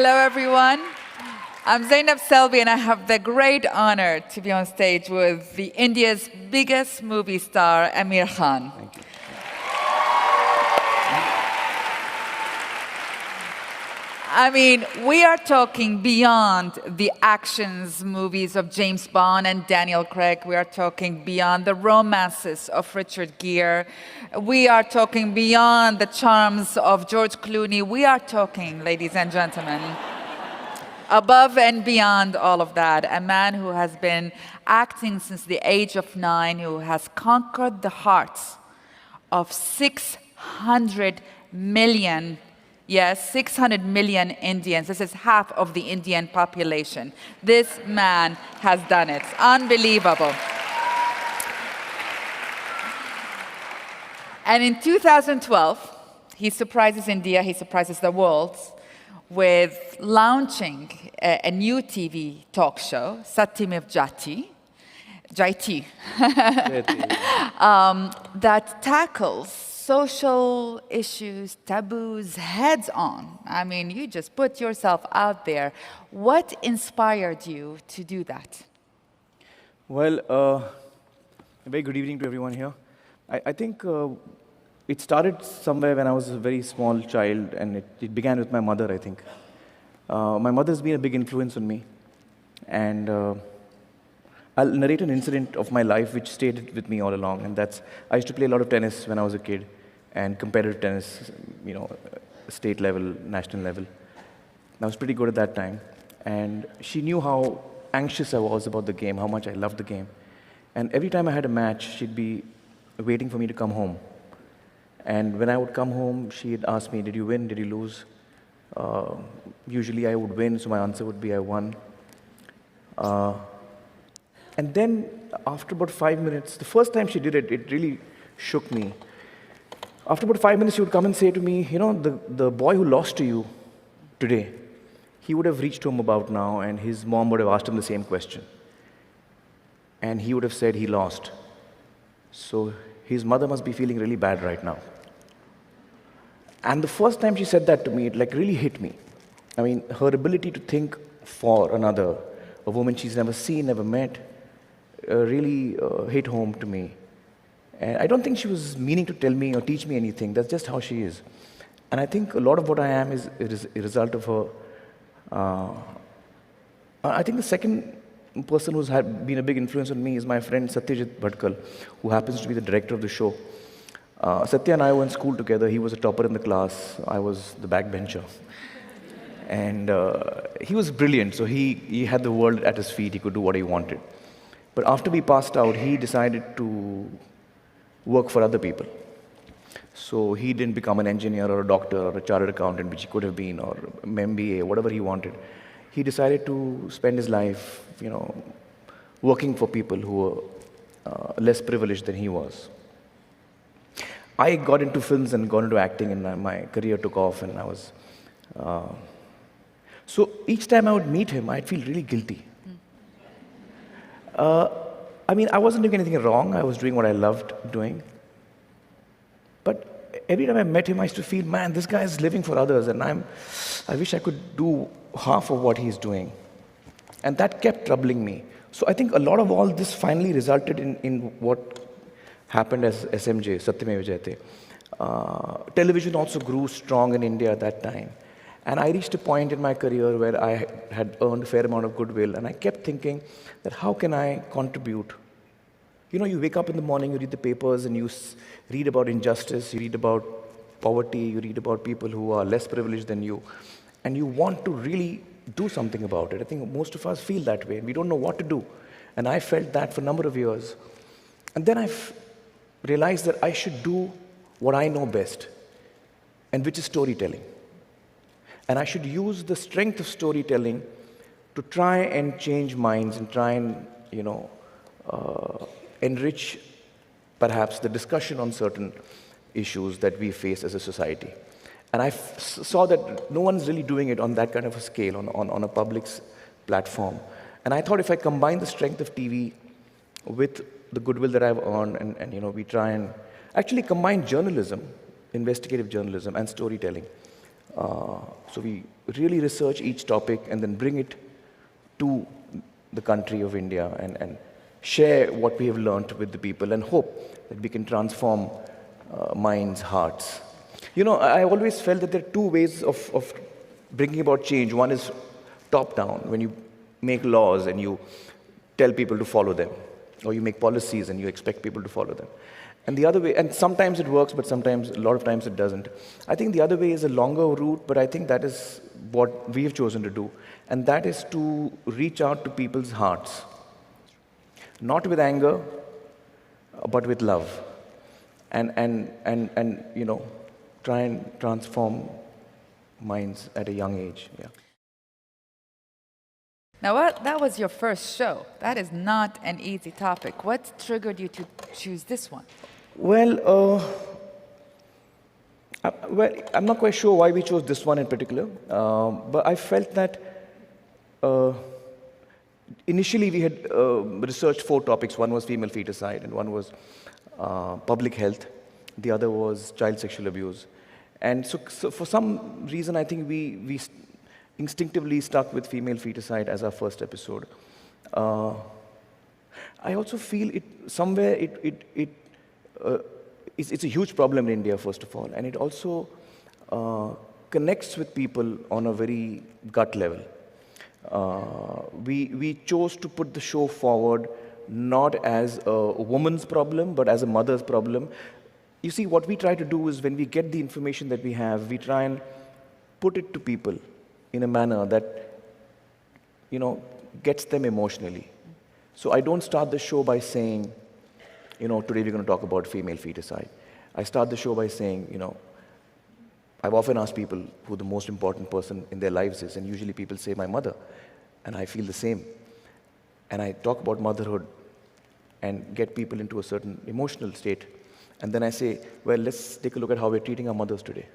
Hello, everyone. I'm Zainab Selvi, and I have the great honor to be on stage with the India's biggest movie star, Amir Khan. Thank you. I mean, we are talking beyond the actions movies of James Bond and Daniel Craig. We are talking beyond the romances of Richard Gere. We are talking beyond the charms of George Clooney. We are talking, ladies and gentlemen, above and beyond all of that, a man who has been acting since the age of 9, who has conquered the hearts of 600 million. Yes, 600 million Indians. This is half of the Indian population. This man has done it. Unbelievable. And in 2012, he surprises India, he surprises the world with launching a new TV talk show, Satyamev Jayati, that tackles social issues, taboos, heads on. I mean, you just put yourself out there. What inspired you to do that? Well, a very good evening to everyone here. I think it started somewhere when I was a very small child, and it began with my mother, I think. My mother's been a big influence on me, and I'll narrate an incident of my life which stayed with me all along, and that's I used to play a lot of tennis when I was a kid, and competitive tennis, state level, national level. I was pretty good at that time, and she knew how anxious I was about the game, how much I loved the game. And every time I had a match, she'd be waiting for me to come home. And when I would come home, she'd ask me, did you win, did you lose? Usually I would win, so my answer would be I won. And then after about 5 minutes, the first time she did it, it really shook me. After about 5 minutes, she would come and say to me, the boy who lost to you today, he would have reached home about now, and his mom would have asked him the same question. And he would have said he lost. So his mother must be feeling really bad right now. And the first time she said that to me, it really hit me. I mean, her ability to think for another, a woman she's never seen, never met, really hit home to me. And I don't think she was meaning to tell me or teach me anything. That's just how she is. And I think a lot of what I am is a result of her. I think the second person who's been a big influence on me is my friend Satyajit Bhatkal, who happens to be the director of the show. Satya and I were in school together. He was a topper in the class. I was the backbencher. And he was brilliant. So he had the world at his feet. He could do what he wanted. But after we passed out, he decided to work for other people. So he didn't become an engineer or a doctor or a chartered accountant, which he could have been, or an MBA, whatever he wanted. He decided to spend his life, working for people who were less privileged than he was. I got into films and got into acting, and my career took off, and I was... So each time I would meet him, I'd feel really guilty. I mean, I wasn't doing anything wrong. I was doing what I loved doing. But every time I met him, I used to feel, man, this guy is living for others, and I wish I could do half of what he's doing. And that kept troubling me. So I think a lot of all this finally resulted in what happened as SMJ, Satyamev Jayate. Television also grew strong in India at that time. And I reached a point in my career where I had earned a fair amount of goodwill, and I kept thinking that how can I contribute? You wake up in the morning, you read the papers, and you read about injustice, you read about poverty, you read about people who are less privileged than you, and you want to really do something about it. I think most of us feel that way, and we don't know what to do. And I felt that for a number of years. And then I realized that I should do what I know best, and which is storytelling. And I should use the strength of storytelling to try and change minds and try and, enrich perhaps the discussion on certain issues that we face as a society. And I saw that no one's really doing it on that kind of a scale, on a public platform. And I thought if I combine the strength of TV with the goodwill that I've earned, and we try and actually combine journalism, investigative journalism, and storytelling, So we really research each topic and then bring it to the country of India and share what we have learnt with the people and hope that we can transform minds, hearts. You know, I always felt that there are two ways of bringing about change. One is top-down, when you make laws and you tell people to follow them, or you make policies and you expect people to follow them. And the other way, and sometimes it works, but sometimes, a lot of times it doesn't. I think the other way is a longer route, but I think that is what we have chosen to do. And that is to reach out to people's hearts. Not with anger, but with love. And you know, try and transform minds at a young age. Yeah. Now, that was your first show. That is not an easy topic. What triggered you to choose this one? Well, I'm not quite sure why we chose this one in particular, but I felt that initially we had researched 4 topics. One was female feticide, and one was public health. The other was child sexual abuse. And so for some reason, I think we instinctively stuck with female feticide as our first episode. I also feel it's a huge problem in India, first of all, and it also connects with people on a very gut level. We chose to put the show forward not as a woman's problem, but as a mother's problem. You see, what we try to do is when we get the information that we have, we try and put it to people in a manner that, you know, gets them emotionally. So I don't start the show by saying, you know, today we're going to talk about female feticide. I start the show by saying, you know, I've often asked people who the most important person in their lives is, and usually people say my mother, and I feel the same. And I talk about motherhood and get people into a certain emotional state. And then I say, well, let's take a look at how we're treating our mothers today.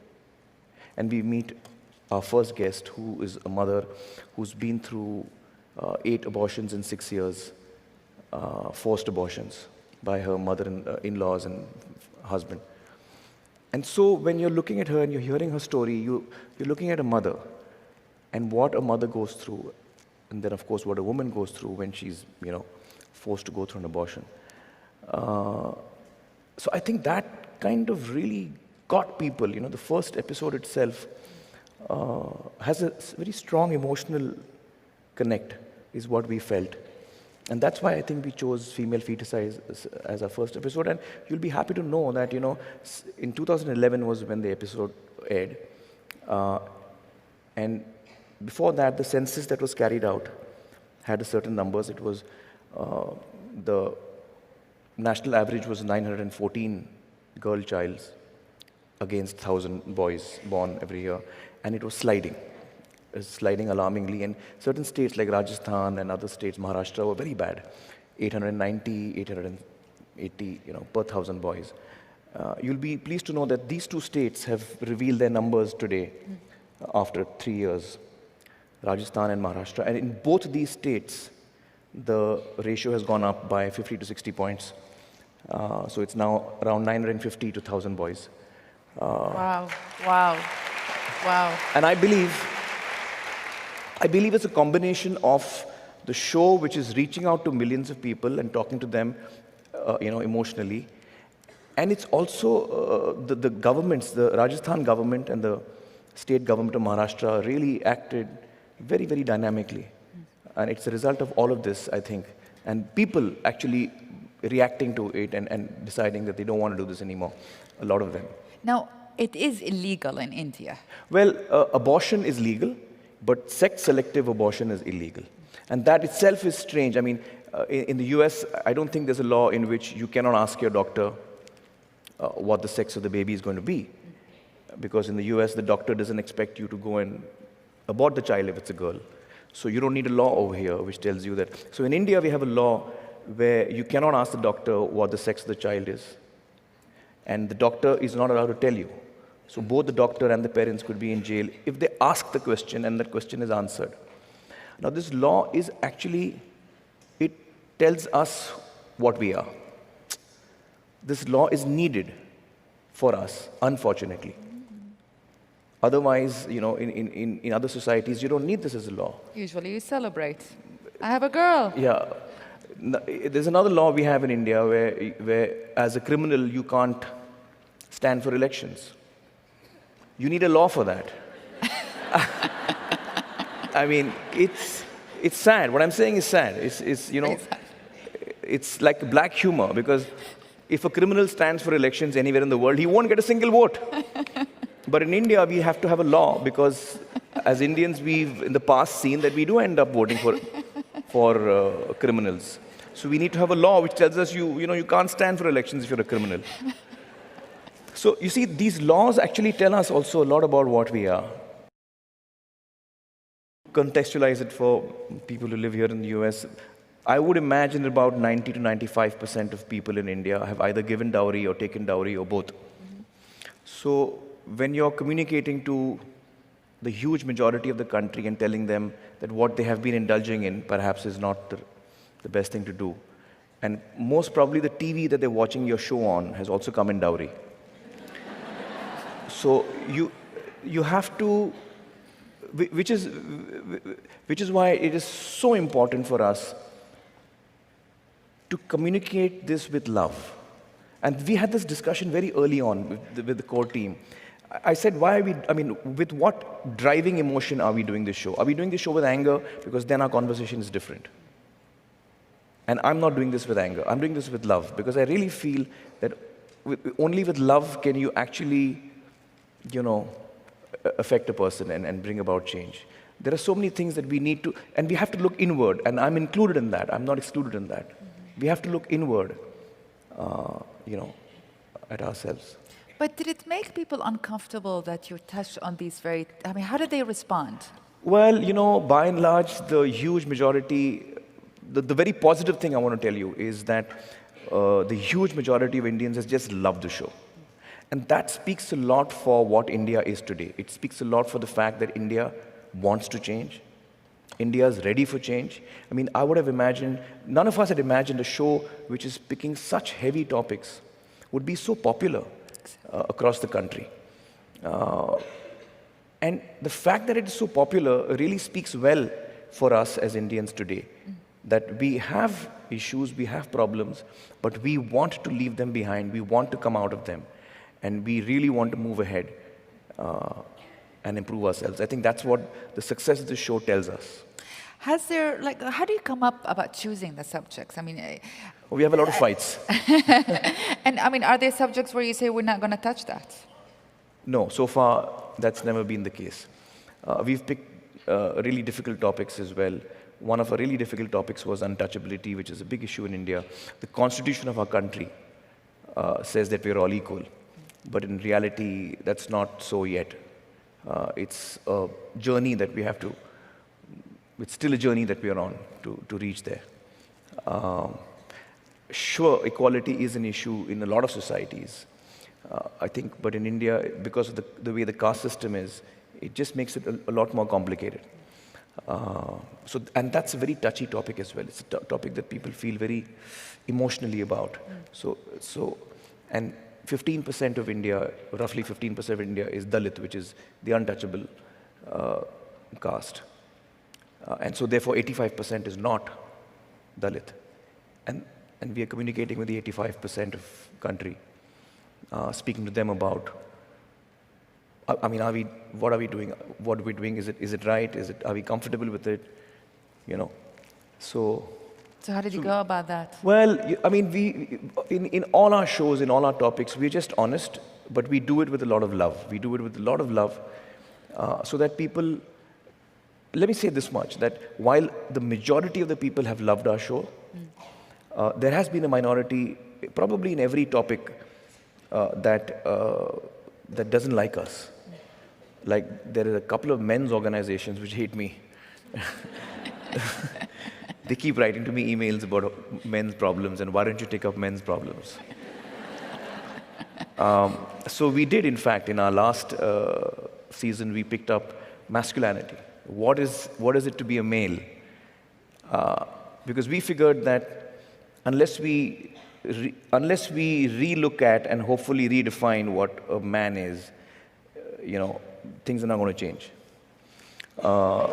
And we meet our first guest, who is a mother who's been through 8 abortions in 6 years, forced abortions by her mother-in-laws and husband. And so when you're looking at her and you're hearing her story, you're looking at a mother and what a mother goes through, and then, of course, what a woman goes through when she's, you know, forced to go through an abortion. So I think that kind of really got people. You know, the first episode itself has a very strong emotional connect, is what we felt. And that's why I think we chose female feticide as our first episode. And you'll be happy to know that, you know, in 2011 was when the episode aired. And before that, the census that was carried out had a certain numbers. It was, the national average was 914 girl childs against 1,000 boys born every year. And it was sliding. It was sliding alarmingly. And certain states like Rajasthan and other states, Maharashtra, were very bad. 890, 880, you know, per 1,000 boys. You'll be pleased to know that these 2 states have revealed their numbers today after 3 years, Rajasthan and Maharashtra. And in both these states, the ratio has gone up by 50 to 60 points. So it's now around 950 to 1,000 boys. Wow, wow, wow. And I believe it's a combination of the show, which is reaching out to millions of people and talking to them, you know, emotionally. And it's also the governments, the Rajasthan government and the state government of Maharashtra really acted very, very dynamically. And it's a result of all of this, I think. And people actually reacting to it and deciding that they don't want to do this anymore, a lot of them. Now, it is illegal in India. Well, abortion is legal, but sex-selective abortion is illegal. And that itself is strange. I mean, in the US, I don't think there's a law in which you cannot ask your doctor what the sex of the baby is going to be. Because in the US, the doctor doesn't expect you to go and abort the child if it's a girl. So you don't need a law over here which tells you that. So in India, we have a law where you cannot ask the doctor what the sex of the child is. And the doctor is not allowed to tell you. So both the doctor and the parents could be in jail if they ask the question and that question is answered. Now this law is actually, it tells us what we are. This law is needed for us, unfortunately. Otherwise, in other societies, you don't need this as a law. Usually you celebrate. I have a girl. Yeah. There's another law we have in India where as a criminal, you can't stand for elections. You need a law for that. I mean, it's sad. What I'm saying is sad. It's like black humor, because if a criminal stands for elections anywhere in the world, he won't get a single vote. But in India, we have to have a law, because as Indians, we've in the past seen that we do end up voting for criminals. So we need to have a law which tells us you can't stand for elections if you're a criminal. So you see, these laws actually tell us also a lot about what we are. Contextualize it for people who live here in the US. I would imagine about 90 to 95% of people in India have either given dowry or taken dowry or both. So when you're communicating to the huge majority of the country and telling them that what they have been indulging in perhaps is not the best thing to do, and most probably the TV that they're watching your show on has also come in dowry. So you have to, which is why it is so important for us to communicate this with love. And we had this discussion very early on with the core team. I said, with what driving emotion are we doing this show? Are we doing this show with anger? Because then our conversation is different. And I'm not doing this with anger. I'm doing this with love, because I really feel that only with love can you actually, affect a person and bring about change. There are so many things that we need to, and we have to look inward, and I'm included in that. I'm not excluded in that. We have to look inward, at ourselves. But did it make people uncomfortable that you touched on these how did they respond? Well, by and large, the huge majority, the very positive thing I want to tell you is that the huge majority of Indians has just loved the show. And that speaks a lot for what India is today. It speaks a lot for the fact that India wants to change. India is ready for change. I mean, I would have imagined, none of us had imagined a show which is picking such heavy topics would be so popular across the country. And the fact that it is so popular really speaks well for us as Indians today. That we have issues, we have problems, but we want to leave them behind, we want to come out of them, and we really want to move ahead and improve ourselves. I think that's what the success of the show tells us. Has there, how do you come up about choosing the subjects? I mean, we have a lot of fights. And are there subjects where you say, we're not going to touch that? No, so far, that's never been the case. We've picked really difficult topics as well. One of our really difficult topics was untouchability, which is a big issue in India. The constitution of our country says that we're all equal. But in reality, that's not so yet. It's a journey that we have to, it's still a journey that we are on to reach there. Sure, equality is an issue in a lot of societies, I think, but in India, because of the way the caste system is, it just makes it a lot more complicated. And that's a very touchy topic as well. It's a topic that people feel very emotionally about. And 15% of India, roughly 15% of India is Dalit, which is the untouchable caste. And so therefore 85% is not Dalit. And we are communicating with the 85% of country, speaking to them about, what are we doing? What are we doing? Is it right? Are we comfortable with it? So how did you go about that? Well, we in all our shows, in all our topics, we're just honest, but we do it with a lot of love. We do it with a lot of love, so that people. Let me say this much: that while the majority of the people have loved our show, there has been a minority, probably in every topic, that doesn't like us. Like there are a couple of men's organizations which hate me. They keep writing to me emails about men's problems, and why don't you take up men's problems? So we did, in fact, in our last season, we picked up masculinity. What is it to be a male? Because we figured that unless we relook at and hopefully redefine what a man is, things are not going to change. Uh,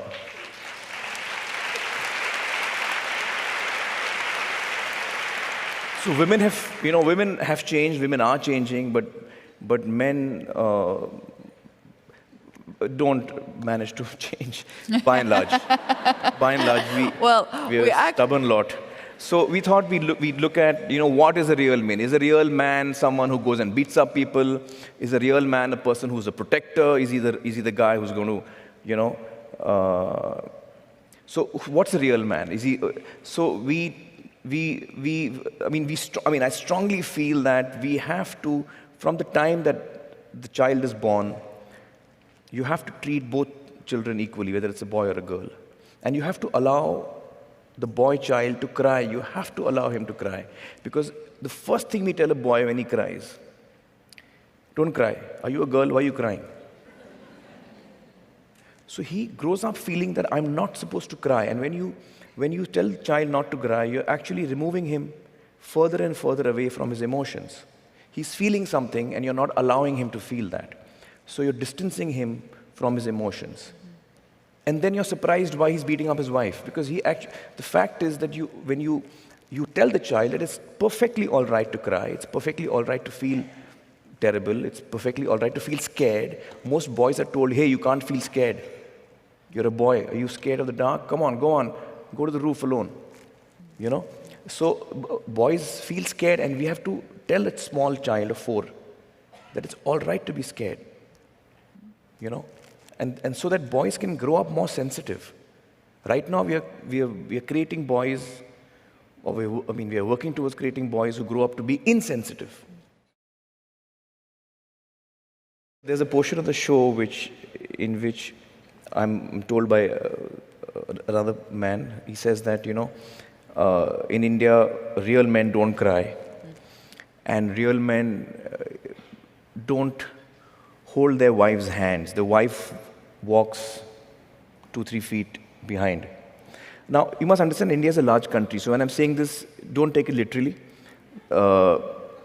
so women have changed, women are changing, but men don't manage to change by and large. By and large, we're a stubborn lot. So we thought we'd look at, what is a real man? Is a real man someone who goes and beats up people? Is a real man a person who's a protector? Is he the guy who's going to, so what's a real man? Is he? So I strongly feel that we have to, from the time that the child is born, you have to treat both children equally, whether it's a boy or a girl. And you have to allow the boy child to cry. You have to allow him to cry. Because the first thing we tell a boy when he cries, don't cry. Are you a girl? Why are you crying? So he grows up feeling that I'm not supposed to cry. And when you tell the child not to cry, you're actually removing him further and further away from his emotions. He's feeling something and you're not allowing him to feel that. So you're distancing him from his emotions. And then you're surprised why he's beating up his wife. Because the fact is that when you tell the child that it's perfectly all right to cry, it's perfectly all right to feel terrible, it's perfectly all right to feel scared. Most boys are told, hey, you can't feel scared. You're a boy. Are you scared of the dark? Come on, go on. Go to the roof alone. So boys feel scared, and we have to tell a small child of 4 that it's all right to be scared. And so that boys can grow up more sensitive. Right now, we are creating boys, we are working towards creating boys who grow up to be insensitive. There's a portion of the show in which I'm told by another man. He says that in India, real men don't cry, and real men don't hold their wives' hands. The wife walks 2-3 feet behind. Now, you must understand, India is a large country. So when I'm saying this, don't take it literally.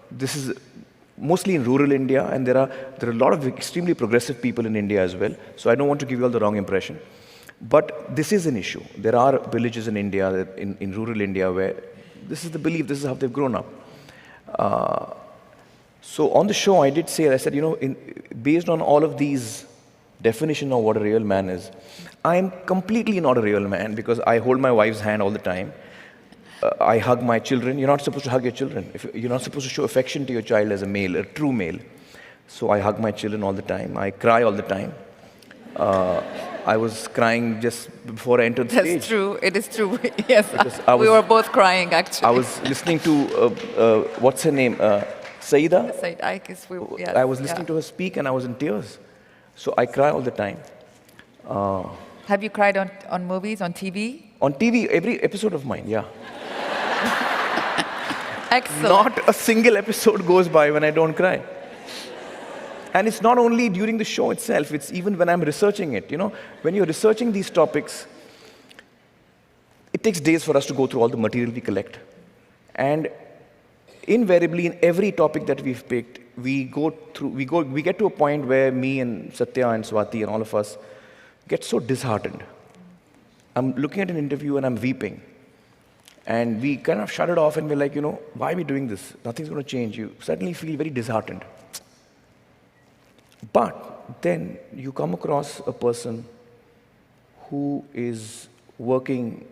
This is mostly in rural India, and there are a lot of extremely progressive people in India as well. So I don't want to give you all the wrong impression. But this is an issue. There are villages in India, in rural India, where this is the belief, this is how they've grown up. So on the show, I said, based on all of these definitions of what a real man is, I am completely not a real man because I hold my wife's hand all the time. I hug my children. You're not supposed to hug your children. You're not supposed to show affection to your child as a male, a true male. So I hug my children all the time. I cry all the time. I was crying just before I entered the stage. That's true. It is true. Yes, we were both crying, actually. I was listening to, what's her name? Saida? Yes, I was listening to her speak and I was in tears. So I cry all the time. Have you cried on movies, on TV? On TV, every episode of mine, yeah. Excellent. Not a single episode goes by when I don't cry. And it's not only during the show itself, it's even when I'm researching it. When you're researching these topics, it takes days for us to go through all the material we collect. And invariably, in every topic that we've picked, we get to a point where me and Satya and Swati and all of us get so disheartened. I'm looking at an interview and I'm weeping. And we kind of shut it off and we're like, why are we doing this? Nothing's going to change. You suddenly feel very disheartened. But then you come across a person who is working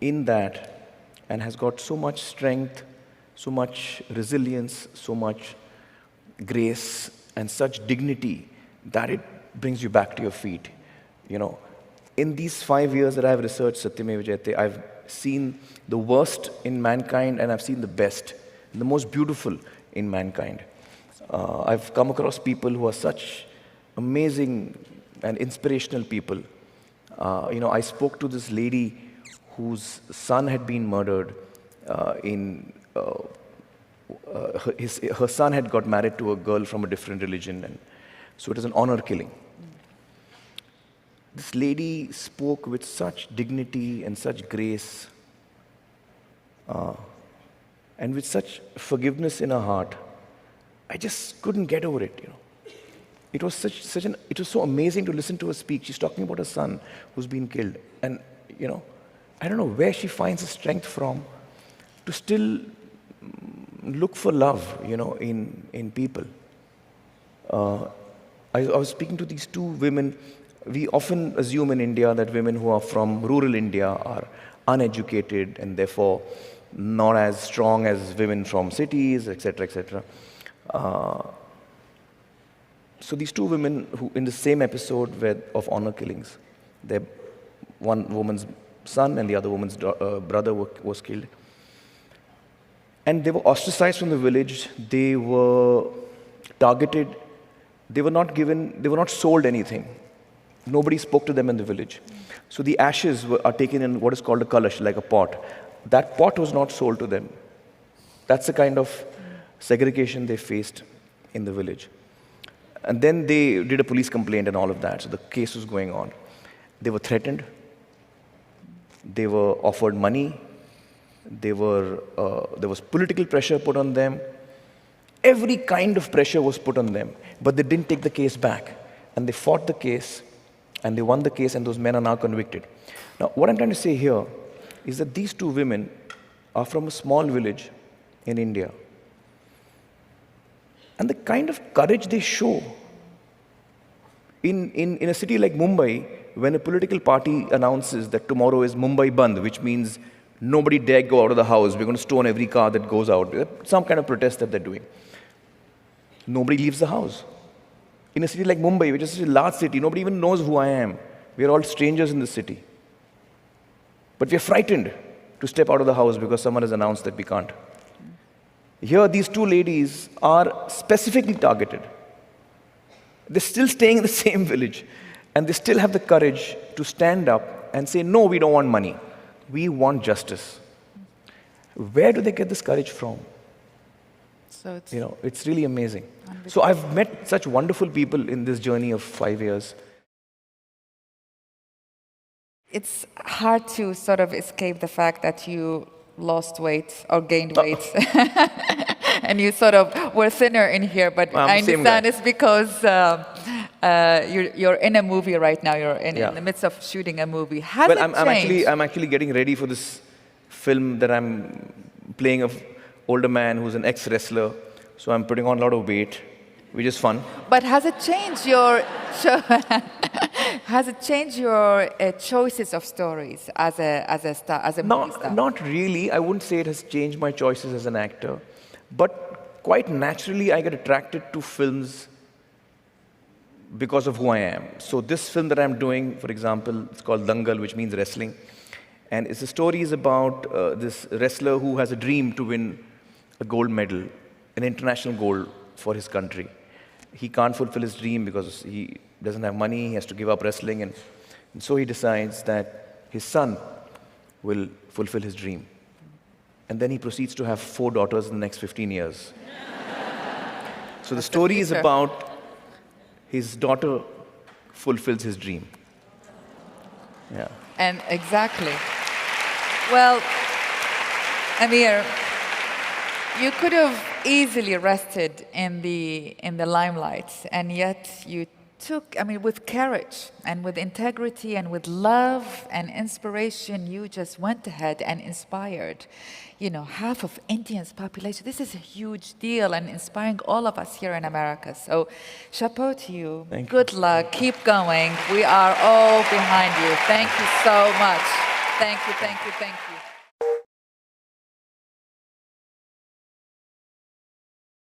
in that and has got so much strength, so much resilience, so much grace, and such dignity that it brings you back to your feet. In these 5 years that I've researched Satyameva Jayate, I've seen the worst in mankind and I've seen the best, the most beautiful in mankind. I've come across people who are such amazing and inspirational people. I spoke to this lady whose son had been murdered. Her son had got married to a girl from a different religion, and so it was an honor killing. This lady spoke with such dignity and such grace, and with such forgiveness in her heart. I just couldn't get over it, It was it was so amazing to listen to her speak. She's talking about her son who's been killed. And, I don't know where she finds the strength from to still look for love, in people. I was speaking to these two women. We often assume in India that women who are from rural India are uneducated and therefore not as strong as women from cities, etc., etc. So these two women who, in the same episode of honor killings, one woman's son and the other woman's brother was killed. And they were ostracized from the village. They were targeted. They were not sold anything. Nobody spoke to them in the village. So the ashes are taken in what is called a kalash, like a pot. That pot was not sold to them. That's the kind of segregation they faced in the village. And then they did a police complaint and all of that. So the case was going on. They were threatened. They were offered money. There was political pressure put on them. Every kind of pressure was put on them. But they didn't take the case back. And they fought the case. And they won the case. And those men are now convicted. Now, what I'm trying to say here is that these two women are from a small village in India. And the kind of courage they show in a city like Mumbai, when a political party announces that tomorrow is Mumbai Bandh, which means nobody dare go out of the house, we're going to stone every car that goes out, some kind of protest that they're doing. Nobody leaves the house. In a city like Mumbai, which is a large city, nobody even knows who I am. We're all strangers in the city. But we're frightened to step out of the house because someone has announced that we can't. Here, these two ladies are specifically targeted. They're still staying in the same village, and they still have the courage to stand up and say, no, we don't want money. We want justice. Where do they get this courage from? So it's really amazing. So I've met such wonderful people in this journey of 5 years. It's hard to sort of escape the fact that you lost weight or gained weight. And you sort of were thinner in here, but I understand it's because you're in a movie right now. You're in the midst of shooting a movie. Has it changed? I'm actually getting ready for this film that I'm playing an older man who's an ex-wrestler. So I'm putting on a lot of weight, which is fun. But has it changed your choices of stories as a star, as a movie star? Not really. I wouldn't say it has changed my choices as an actor, but quite naturally I get attracted to films because of who I am. So this film that I'm doing, for example, it's called Dangal, which means wrestling, and the story is about this wrestler who has a dream to win a gold medal, an international gold for his country. He can't fulfill his dream because he doesn't have money, he has to give up wrestling, and so he decides that his son will fulfill his dream. And then he proceeds to have 4 daughters in the next 15 years. So the story is about his daughter fulfills his dream. Yeah. And exactly. Well, Amir, you could have easily rested in the limelight, and yet you took, with courage and with integrity and with love and inspiration, you just went ahead and inspired, half of India's population. This is a huge deal and inspiring all of us here in America. So, chapeau to you. Thank you. Good luck. Keep going. We are all behind you. Thank you so much. Thank you, thank you, thank you.